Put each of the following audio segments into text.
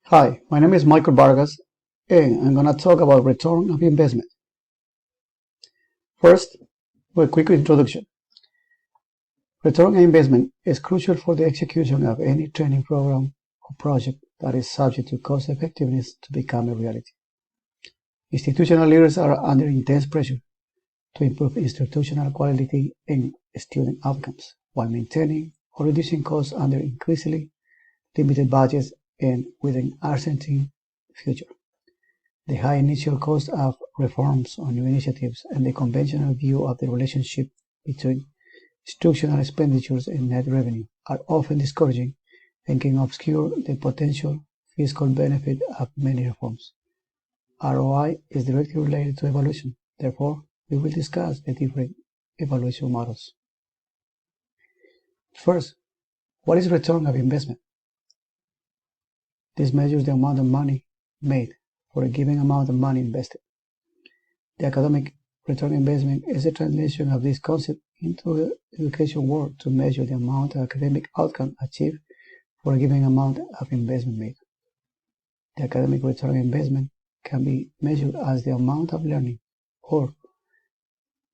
Hi, my name is Michael Vargas, and I'm going to talk about return of investment. First, a quick introduction. Return on investment is crucial for the execution of any training program or project that is subject to cost effectiveness to become a reality. Institutional leaders are under intense pressure to improve institutional quality and student outcomes while maintaining or reducing costs under increasingly limited budgets and with an uncertain future. The high initial cost of reforms or new initiatives and the conventional view of the relationship between instructional expenditures and net revenue are often discouraging and can obscure the potential fiscal benefit of many reforms. ROI is directly related to evaluation. Therefore, we will discuss the different evaluation models. First, what is return of investment? This measures the amount of money made for a given amount of money invested. The academic return on investment is a translation of this concept into the education world to measure the amount of academic outcome achieved for a given amount of investment made. The academic return on investment can be measured as the amount of learning or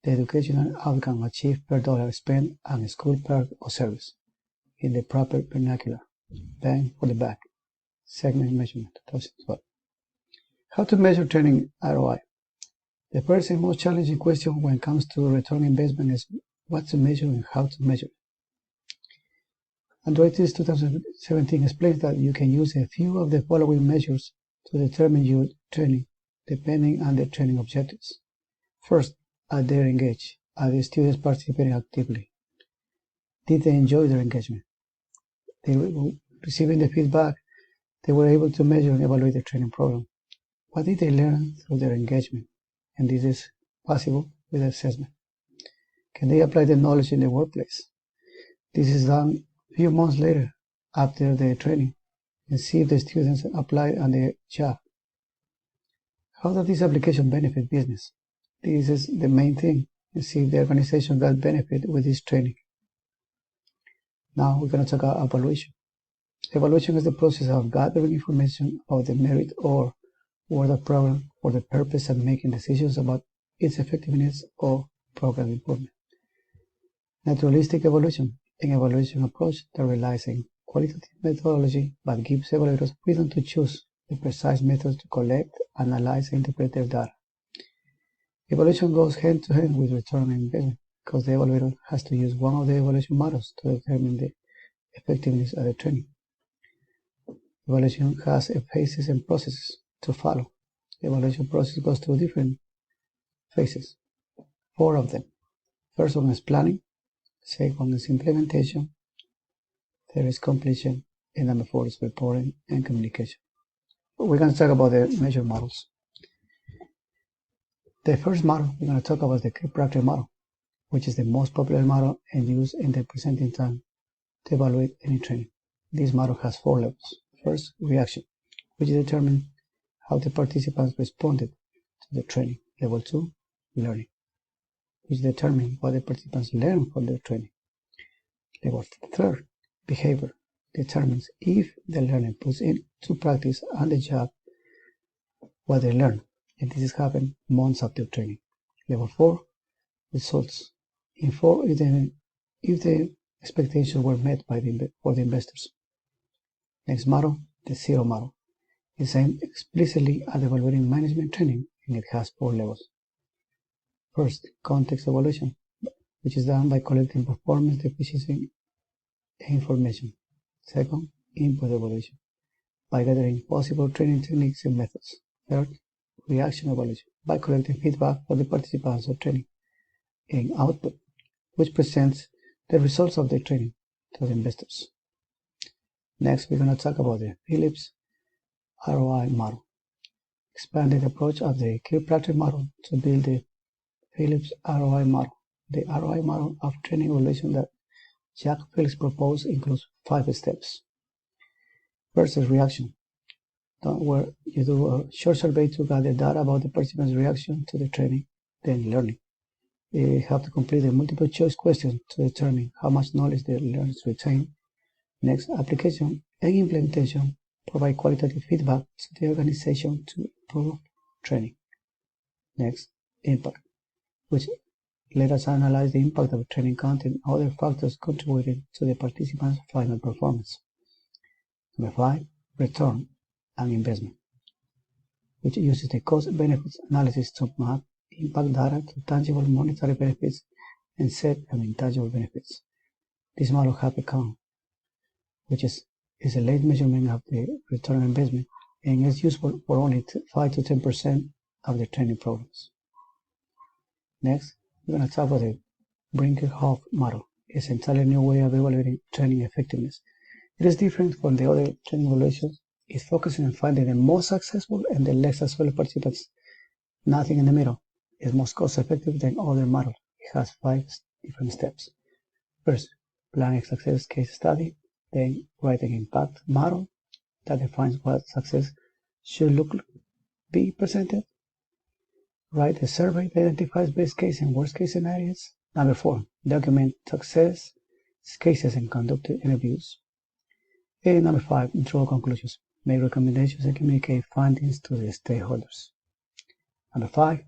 the educational outcome achieved per dollar spent on a school park or service. In the proper vernacular, bang for the buck, segment measurement, 2012. How to measure training ROI? The first and most challenging question when it comes to return on investment is what to measure and how to measure. Androitis 2017 explains that you can use a few of the following measures to determine your training, depending on the training objectives. First, are they engaged? Are the students participating actively? Did they enjoy their engagement? They were receiving the feedback. They were able to measure and evaluate the training program. What did they learn through their engagement? And this is possible with assessment. Can they apply the knowledge in the workplace? This is done a few months later after the training and see if the students apply on the job. How does this application benefit business? This is the main thing, and see if the organization got benefit with this training. Now we're going to talk about evaluation. Evaluation is the process of gathering information about the merit or worth of program for the purpose of making decisions about its effectiveness or program improvement. Naturalistic evaluation, an evaluation approach that relies on qualitative methodology but gives evaluators freedom to choose the precise methods to collect, analyze, and interpret their data. Evaluation goes hand to hand with return on investment because the evaluator has to use one of the evaluation models to determine the effectiveness of the training. Evaluation has phases and processes to follow. The evaluation process goes through different phases, 4 of them. First one is planning, second one is implementation, third is completion, and number 4 is reporting and communication. We're going to talk about the measure models. The first model we're going to talk about is the Kirkpatrick model, which is the most popular model and used in the presenting time to evaluate any training. This model has 4 levels. First, reaction, which determines how the participants responded to the training. Level 2, learning, which determines what the participants learned from the training. Level 3, behavior, determines if the learner puts into practice on the job what they learned, and this is happened months after training. Level 4, results, inform if the expectations were met for the investors. Next model, the zero model, is aimed explicitly at evaluating management training, and it has 4 levels. First, context evaluation, which is done by collecting performance deficiency information. Second, input evaluation, by gathering possible training techniques and methods. Third, reaction evaluation, by collecting feedback from the participants of training. And output, which presents the results of the training to the investors. Next, we're going to talk about the Phillips ROI model, expanded approach of the Kirkpatrick model to build the Phillips ROI model. The ROI model of training evaluation that Jack Phillips proposed includes 5 steps. First is reaction, where you do a short survey to gather data about the participant's reaction to the training. Then learning. You have to complete a multiple choice question to determine how much knowledge the learners retain. Next, application and implementation, provide qualitative feedback to the organization to improve training. Next, impact, which let us analyze the impact of training content and other factors contributing to the participants' final performance. Number 5, return and investment, which uses the cost-benefits analysis to map impact data to tangible monetary benefits and set an intangible benefits. This model has a count, which is a late measurement of the return on investment and is useful for only 5 to 10% of the training programs. Next, we're going to talk about the Brinkerhoff model. It's an entirely new way of evaluating training effectiveness. It is different from the other training evaluations. It's focusing on finding the most successful and the less successful participants. Nothing in the middle. It's more cost-effective than other models. It has 5 different steps. First, plan a success case study. Then, write an impact model that defines what success should be presented. Write a survey that identifies best case and worst case scenarios. Number 4, document success cases and conduct interviews. And number 5, draw conclusions. Make recommendations and communicate findings to the stakeholders. Number 5,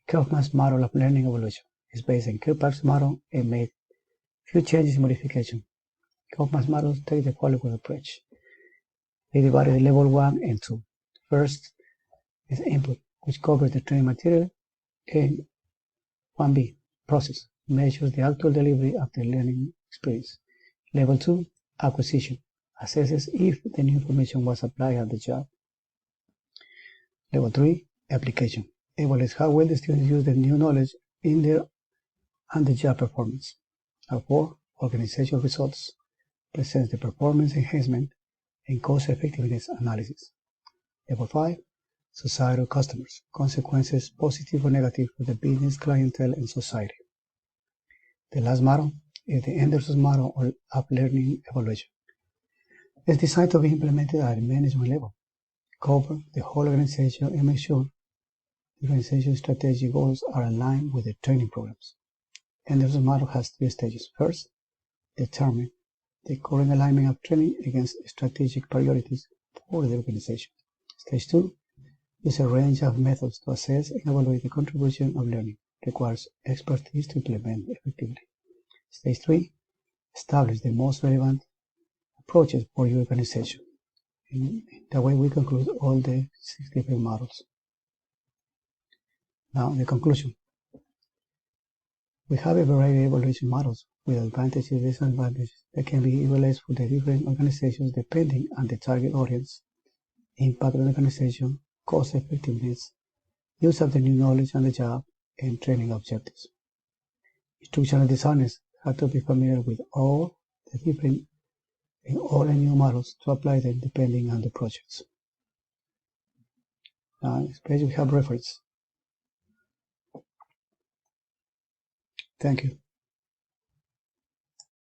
Kaufman's model of learning evaluation is based on Kirkpatrick's model and made few changes and modifications. Kaufman's models take the following approach. They divided the level 1 and 2. First is input, which covers the training material, and 1B, process, measures the actual delivery of the learning experience. Level 2, acquisition, assesses if the new information was applied on the job. Level 3, application, evaluates how well the students use the new knowledge in their on-the-job performance. Level 4, organizational results, presents the performance enhancement and cost-effectiveness analysis. Level 5, societal customers, consequences positive or negative for the business, clientele, and society. The last model is the Anderson model of learning evaluation. It's designed to be implemented at the management level, cover the whole organization, and make sure the organization's strategic goals are aligned with the training programs. Anderson model has 3 stages. First, determine the current alignment of training against strategic priorities for the organization. Stage 2, use a range of methods to assess and evaluate the contribution of learning. Requires expertise to implement effectively. Stage 3, establish the most relevant approaches for your organization. In that way, we conclude all the 6 different models. Now, the conclusion. We have a variety of evaluation models with advantages and disadvantages that can be evaluated for the different organizations depending on the target audience, impact on the organization, cost effectiveness, use of the new knowledge on the job, and training objectives. Instructional designers have to be familiar with all the different and all the new models to apply them depending on the projects. Now, in this page we have reference. Thank you.